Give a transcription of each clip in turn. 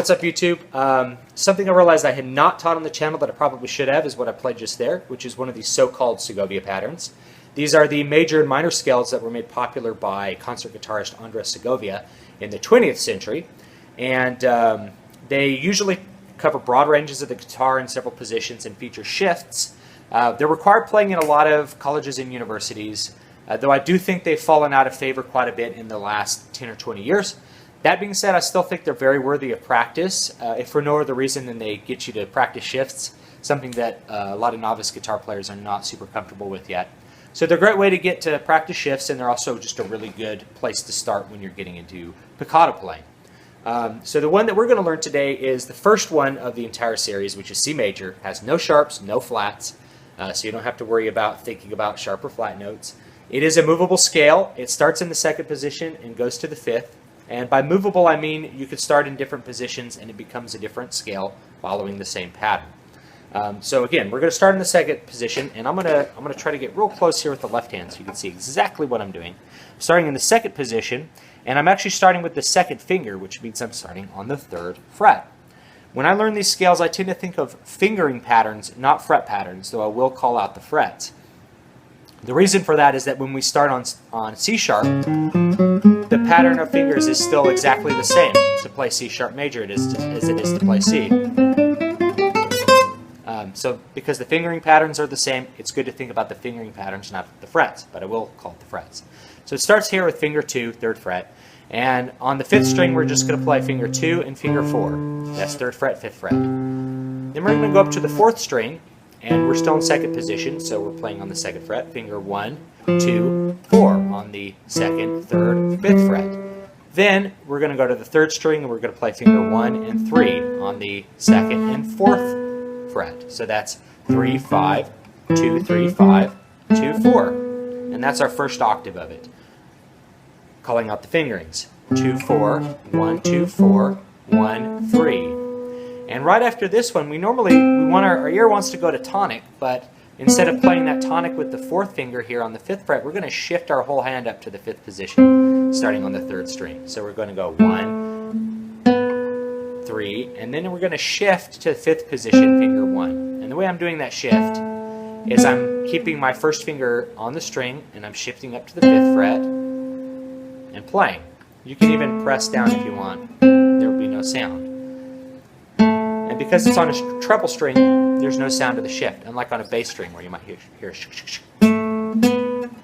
What's up, YouTube? Something I realized I had not taught on the channel that I probably should have is what I played just there, which is one of these so-called Segovia patterns. These are the major and minor scales that were made popular by concert guitarist Andres Segovia in the 20th century. And they usually cover broad ranges of the guitar in several positions and feature shifts. They're required playing in a lot of colleges and universities, though I do think they've fallen out of favor quite a bit in the last 10 or 20 years. That being said, I still think they're very worthy of practice, if for no other reason than they get you to practice shifts, something that a lot of novice guitar players are not super comfortable with yet. So they're a great way to get to practice shifts, and they're also just a really good place to start when you're getting into picado playing. So the one that we're going to learn today is the first one of the entire series, which is C major. Has no sharps, no flats, so you don't have to worry about thinking about sharp or flat notes. It is a movable scale. It starts in the second position and goes to the fifth. And by movable, I mean you could start in different positions and it becomes a different scale following the same pattern. So again, we're going to start in the second position, and I'm gonna try to get real close here with the left hand so you can see exactly what I'm doing. I'm starting in the second position, and I'm actually starting with the second finger, which means I'm starting on the third fret. When I learn these scales, I tend to think of fingering patterns, not fret patterns, though I will call out the frets. The reason for that is that when we start on C sharp, the pattern of fingers is still exactly the same to play C sharp major as it is to play C. So because the fingering patterns are the same, it's good to think about the fingering patterns, not the frets, but I will call it the frets. So it starts here with finger 2, 3rd fret, and on the 5th string we're just going to play finger 2 and finger 4. That's 3rd fret, 5th fret. Then we're going to go up to the 4th string, and we're still in second position, so we're playing on the 2nd fret, finger 1, 2, 4 on the 2nd, 3rd, 5th fret. Then we're going to go to the 3rd string, and we're going to play finger 1 and 3 on the 2nd and 4th fret. So that's 3, 5, 2, 3, 5, 2, 4. And that's our first octave of it. Calling out the fingerings. 2, 4, 1, 2, 4, 1, 3. And right after this one, our ear wants to go to tonic, but instead of playing that tonic with the 4th finger here on the 5th fret, we're going to shift our whole hand up to the 5th position, starting on the 3rd string. So we're going to go 1, 3, and then we're going to shift to 5th position, finger 1. And the way I'm doing that shift is I'm keeping my first finger on the string, and I'm shifting up to the 5th fret and playing. You can even press down if you want. There will be no sound. And because it's on a treble string, there's no sound to the shift, unlike on a bass string where you might hear sh sh sh.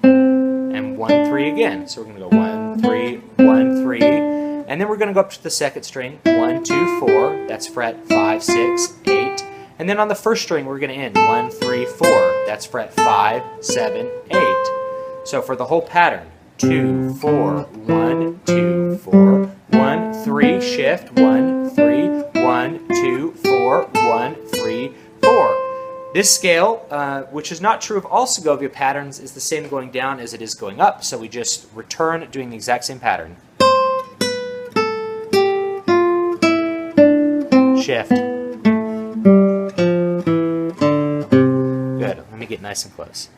And 1, 3 again. So we're going to go 1, 3, 1, 3. And then we're going to go up to the 2nd string, 1, 2, 4. That's fret 5, 6, 8. And then on the 1st string, we're going to end 1, 3, 4. That's fret 5, 7, 8. So for the whole pattern, 2, 4, 1, 2, 4, 1, 3, shift, 1, 3, 1, 2, 4, 1, 3, 4. This scale, which is not true of all Segovia patterns, is the same going down as it is going up. So we just return doing the exact same pattern. Shift. Good. Let me get nice and close.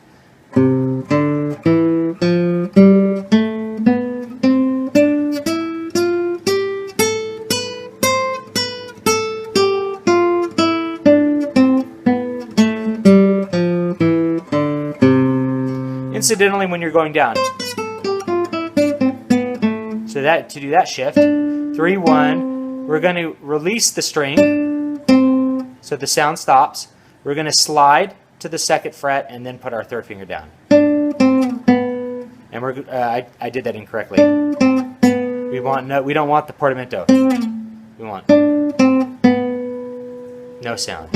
Incidentally, when you're going down, so to do that shift, 3, 1, we're going to release the string so the sound stops. We're going to slide to the 2nd fret and then put our 3rd finger down. And I did that incorrectly. We don't want the portamento. We want no sound.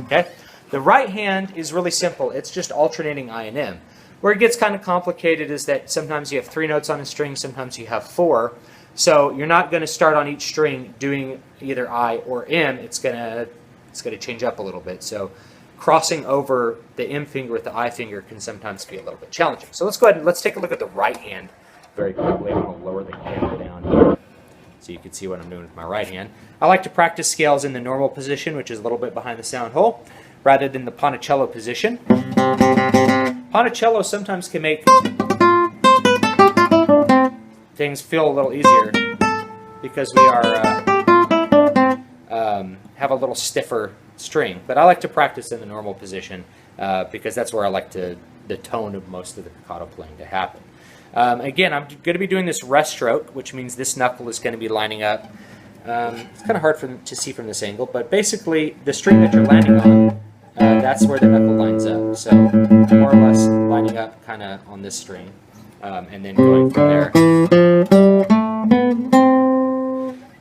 Okay? The right hand is really simple. It's just alternating I and M. Where it gets kind of complicated is that sometimes you have 3 notes on a string, sometimes you have 4. So you're not going to start on each string doing either I or M. It's going to change up a little bit. So crossing over the M finger with the I finger can sometimes be a little bit challenging. So let's go ahead and let's take a look at the right hand very quickly. I'm going to lower the camera down here so you can see what I'm doing with my right hand. I like to practice scales in the normal position, which is a little bit behind the sound hole, rather than the Ponticello position. Ponticello sometimes can make things feel a little easier because we are have a little stiffer string. But I like to practice in the normal position because that's where I like the tone of most of the piccato playing to happen. Again, I'm going to be doing this rest stroke, which means this knuckle is going to be lining up. It's kind of hard to see from this angle, but basically the string that you're landing on, that's where the knuckle lines up. So more or less lining up kind of on this string, and then going from there.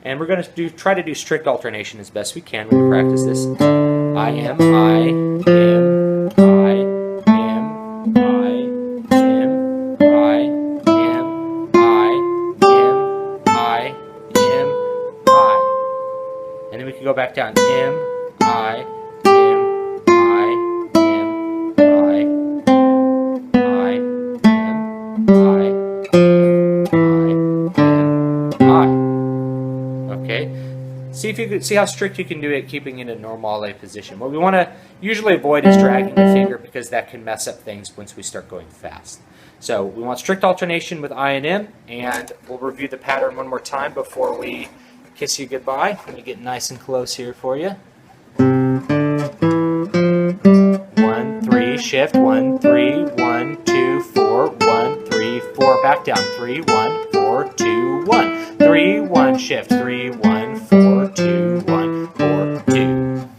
And we're going to try to do strict alternation as best we can. We're going to practice this. I am, I am, I am, I am, I am, I am, I am, I. And then we can go back down. M, I, M, I, M, I, M, I, M, I, M, I, M, I. Okay. See if you can see how strict you can do it, keeping it in a normale position. What we want to usually avoid is dragging the finger because that can mess up things once we start going fast. So we want strict alternation with I and M, and we'll review the pattern one more time before we kiss you goodbye. Let me get nice and close here for you. 1, 3, shift. 1, 3, 1, 2, 4. 1, 3, 4. Back down. 3, 1, 4, 2, 1. 3, 1, shift. 3, 1, 4, 2, 1, 4, 2.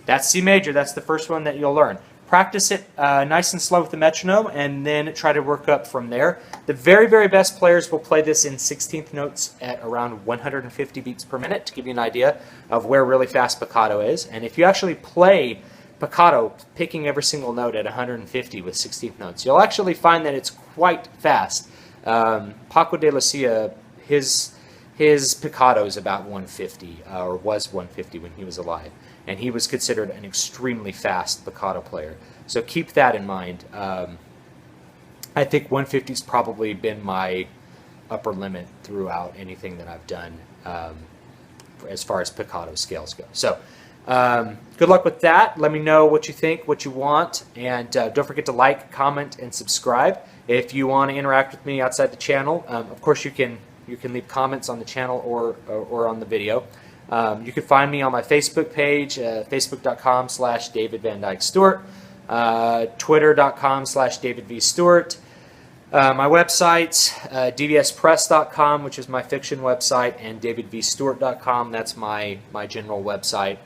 That's C major. That's the first one that you'll learn. Practice it nice and slow with the metronome, and then try to work up from there. The very, very best players will play this in 16th notes at around 150 beats per minute to give you an idea of where really fast piccato is. And if you actually play piccato, picking every single note at 150 with 16th notes, you'll actually find that it's quite fast. Paco de Lucia, his piccato is about 150, or was 150 when he was alive. And he was considered an extremely fast piccato player. So keep that in mind. I think 150's probably been my upper limit throughout anything that I've done as far as piccato scales go. So good luck with that. Let me know what you think, what you want, and don't forget to like, comment, and subscribe. If you want to interact with me outside the channel, of course you can leave comments on the channel or on the video. You can find me on my Facebook page, facebook.com/David Van Dyke Stewart, twitter.com/David V. Stewart, my website, dvspress.com, which is my fiction website, and davidvstewart.com, that's my general website.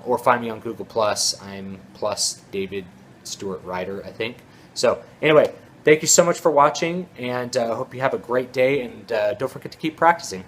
Or find me on Google+. I'm plus David Stewart Writer, I think. So anyway, thank you so much for watching, and I hope you have a great day, and don't forget to keep practicing.